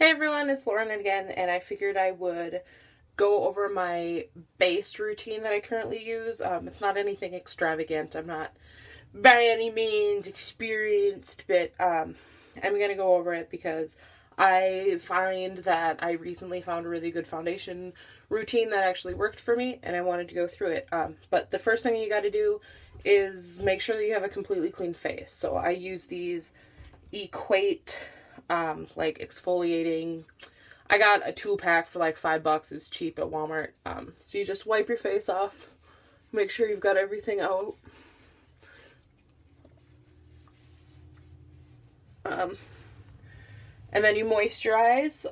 Hey everyone, it's Lauren again, and I figured I would go over my base routine that I currently use. It's not anything extravagant. I'm not by any means experienced, but I'm going to go over it because I find that I recently found a really good foundation routine that actually worked for me, and I wanted to go through it. But the first thing you got to do is make sure that you have a completely clean face. So I use these Equate like exfoliating. I got a 2-pack for like $5. It was cheap at Walmart. So you just wipe your face off, make sure you've got everything out. And then you moisturize.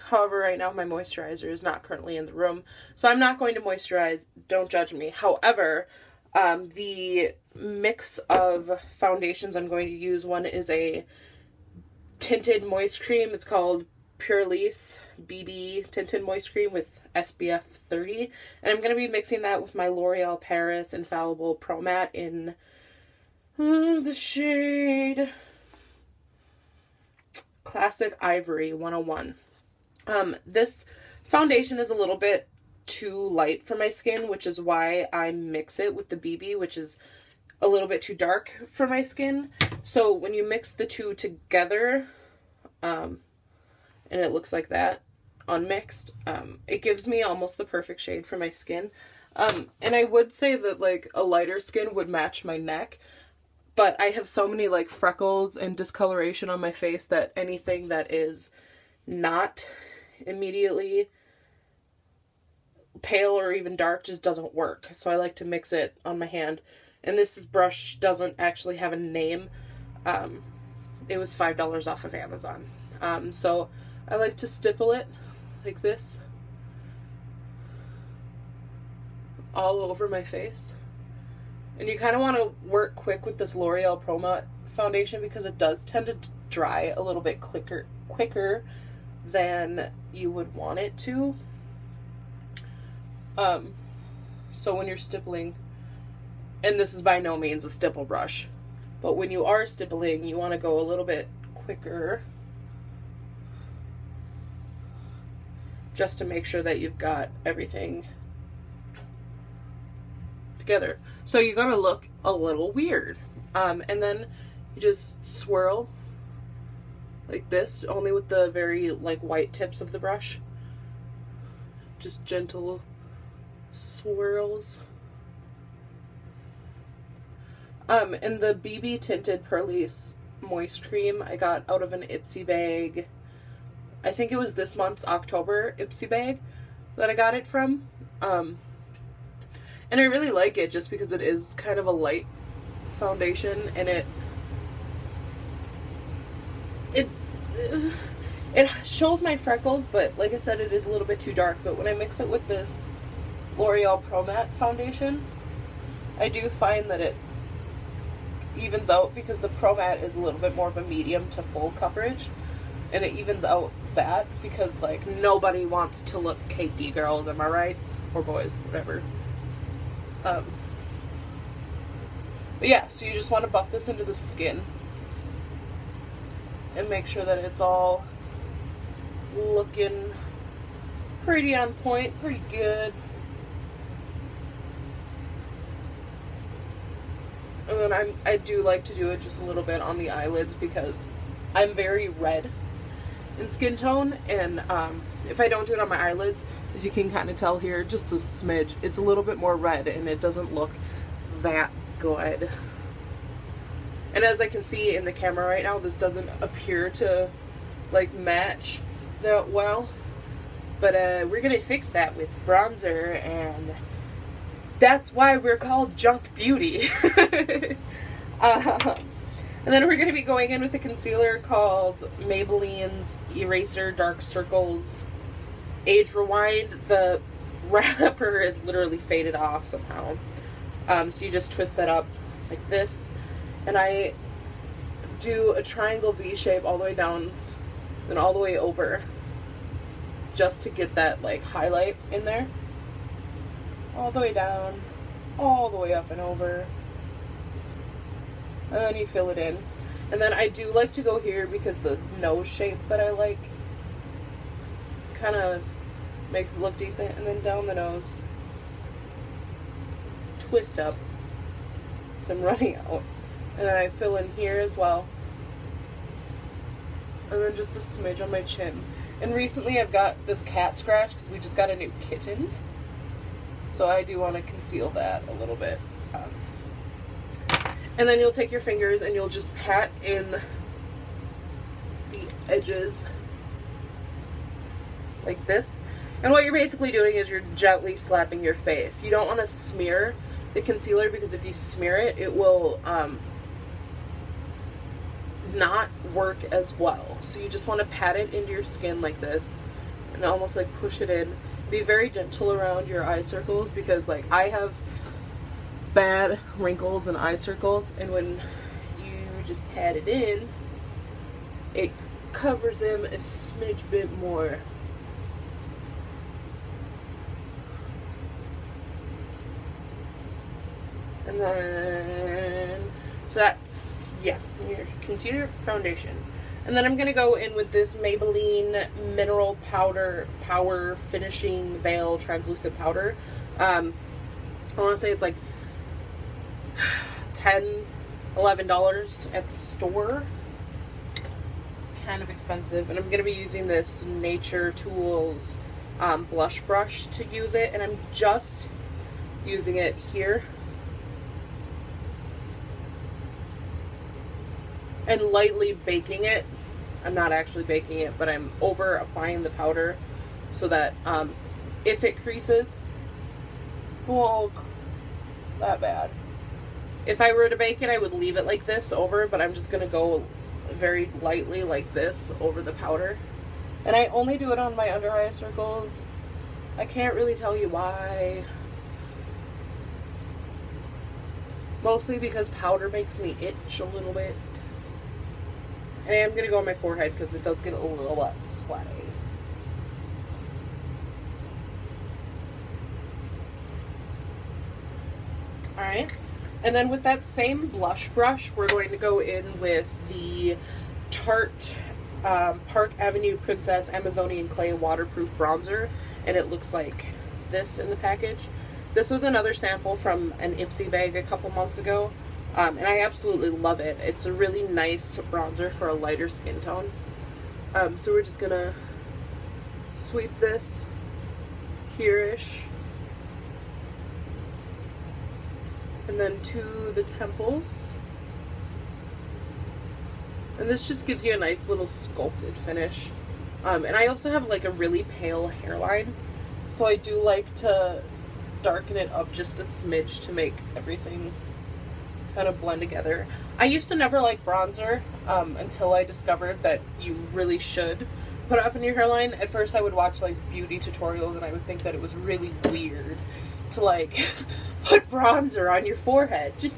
However, right now my moisturizer is not currently in the room, so I'm not going to moisturize. Don't judge me. However, the mix of foundations I'm going to use, one is a tinted moist cream. It's called Purlisse BB Tinted Moist Cream with SPF 30. And I'm going to be mixing that with my L'Oreal Paris Infallible Pro Matte in the shade Classic Ivory 101. This foundation is a little bit too light for my skin, which is why I mix it with the BB, which is a little bit too dark for my skin. So when you mix the two together, and it looks like that, unmixed, it gives me almost the perfect shade for my skin. And I would say that like a lighter skin would match my neck, but I have so many like freckles and discoloration on my face that anything that is not immediately pale or even dark just doesn't work. So I like to mix it on my hand. And this brush doesn't actually have a name. It was $5 off of Amazon. So I like to stipple it like this all over my face. And you kind of want to work quick with this L'Oreal Pro Matte foundation because it does tend to dry a little bit quicker than you would want it to. So when you're stippling, and this is by no means a stipple brush, but when you are stippling, you want to go a little bit quicker just to make sure that you've got everything together. So you're going to look a little weird. And then you just swirl like this, only with the very like white tips of the brush. Just gentle swirls. And the BB Tinted Purlisse Moist Cream I got out of an Ipsy bag. I think it was this month's October Ipsy bag that I got it from. And I really like it just because it is kind of a light foundation, and it shows my freckles, but like I said, it is a little bit too dark. But when I mix it with this L'Oreal Pro Matte foundation, I do find that it evens out because the Pro Matte is a little bit more of a medium to full coverage, and it evens out that because like nobody wants to look cakey, girls, am I right? Or boys, whatever. But yeah, so you just want to buff this into the skin and make sure that it's all looking pretty on point, pretty good. And then I do like to do it just a little bit on the eyelids because I'm very red in skin tone, and if I don't do it on my eyelids, as you can kind of tell here, just a smidge, it's a little bit more red and it doesn't look that good. And as I can see in the camera right now, this doesn't appear to like match that well, but we're gonna fix that with bronzer, and that's why we're called JunkBeauty. And then we're going to be going in with a concealer called Maybelline's Eraser Dark Circles Age Rewind. The wrapper is literally faded off somehow. So you just twist that up like this. And I do a triangle V shape all the way down and all the way over, just to get that like highlight in there. All the way down, all the way up and over. And then you fill it in. And then I do like to go here because the nose shape that I like kind of makes it look decent. And then down the nose, twist up, so I'm running out. And then I fill in here as well. And then just a smidge on my chin. And recently I've got this cat scratch because we just got a new kitten. So I do want to conceal that a little bit. And then you'll take your fingers and you'll just pat in the edges like this. And what you're basically doing is you're gently slapping your face. You don't want to smear the concealer because if you smear it, it will not work as well. So you just want to pat it into your skin like this and almost like push it in. Be very gentle around your eye circles because like I have bad wrinkles and eye circles, and when you just pat it in, it covers them a smidge bit more. And then, so that's, yeah, your concealer, foundation. And then I'm going to go in with this Maybelline Mineral Power Finishing Veil Translucent Powder. I want to say it's like $10, $11 at the store. It's kind of expensive. And I'm going to be using this Nature Tools blush brush to use it. And I'm just using it here. And lightly baking it. I'm not actually baking it, but I'm over applying the powder so that if it creases, it won't look that bad. If I were to bake it, I would leave it like this over, but I'm just going to go very lightly like this over the powder. And I only do it on my under eye circles. I can't really tell you why. Mostly because powder makes me itch a little bit. And I'm going to go on my forehead because it does get a little less sweaty. Alright. And then with that same blush brush, we're going to go in with the Tarte Park Avenue Princess Amazonian Clay Waterproof Bronzer. And it looks like this in the package. This was another sample from an Ipsy bag a couple months ago. And I absolutely love it. It's a really nice bronzer for a lighter skin tone. So we're just gonna sweep this here-ish. And then to the temples. And this just gives you a nice little sculpted finish. And I also have like a really pale hairline. So I do like to darken it up just a smidge to make everything kind of blend together. I used to never like bronzer until I discovered that you really should put it up in your hairline. At first I would watch like beauty tutorials and I would think that it was really weird to like put bronzer on your forehead. Just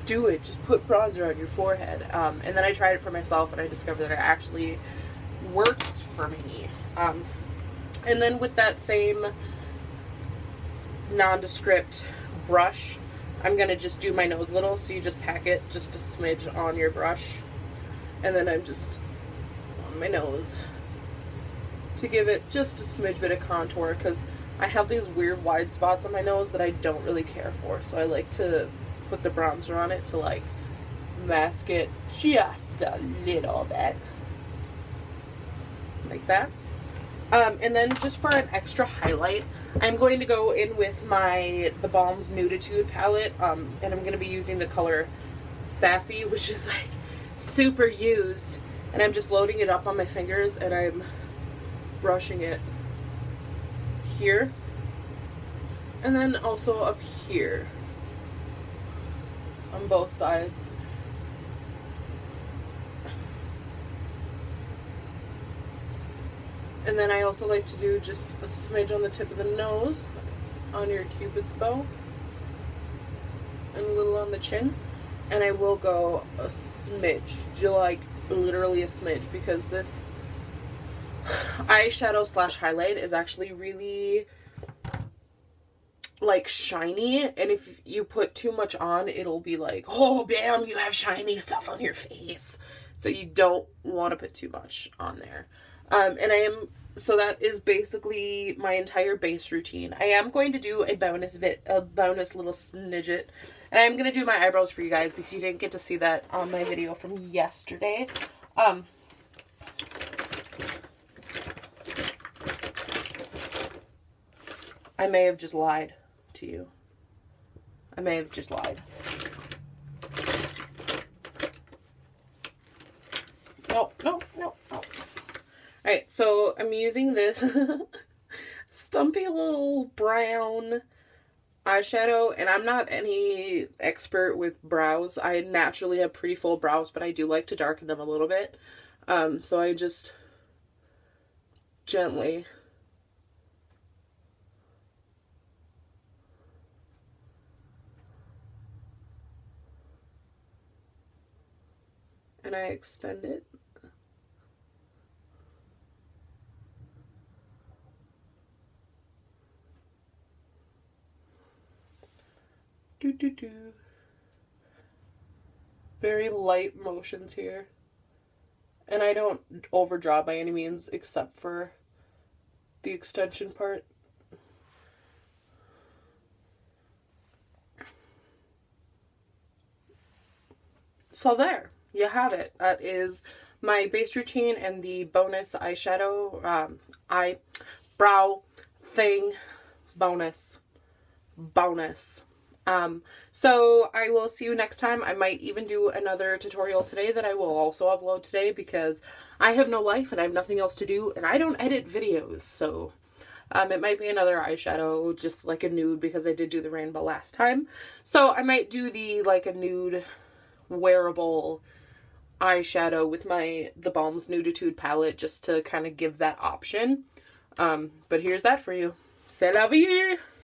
do it. Just put bronzer on your forehead. And then I tried it for myself and I discovered that it actually works for me. And then with that same nondescript brush, I'm going to just do my nose a little, so you just pack it just a smidge on your brush. And then I'm just on my nose to give it just a smidge bit of contour, because I have these weird wide spots on my nose that I don't really care for. So I like to put the bronzer on it to like mask it just a little bit. Like that. And then just for an extra highlight, I'm going to go in with the Balm's Nuditude palette, and I'm going to be using the color Sassy, which is like super used, and I'm just loading it up on my fingers and I'm brushing it here, and then also up here on both sides. And then I also like to do just a smidge on the tip of the nose, on your cupid's bow, and a little on the chin. And I will go a smidge, like literally a smidge, because this eyeshadow slash highlight is actually really like shiny, and if you put too much on, it'll be like, oh bam, you have shiny stuff on your face. So you don't want to put too much on there. So that is basically my entire base routine. I am going to do a bonus little snidget. And I'm going to do my eyebrows for you guys because you didn't get to see that on my video from yesterday. I may have just lied to you. I may have just lied. No. Alright, so I'm using this stumpy little brown eyeshadow, and I'm not any expert with brows. I naturally have pretty full brows, but I do like to darken them a little bit. So I just gently and I extend it. Very light motions here. And I don't overdraw by any means, except for the extension part. So there, you have it. That is my base routine and the bonus eyeshadow, eyebrow thing bonus. So I will see you next time. I might even do another tutorial today that I will also upload today because I have no life and I have nothing else to do and I don't edit videos. So it might be another eyeshadow, just like a nude, because I did do the rainbow last time. So I might do a nude wearable eyeshadow with the Balm's Nuditude palette just to kind of give that option. But here's that for you. C'est la vie!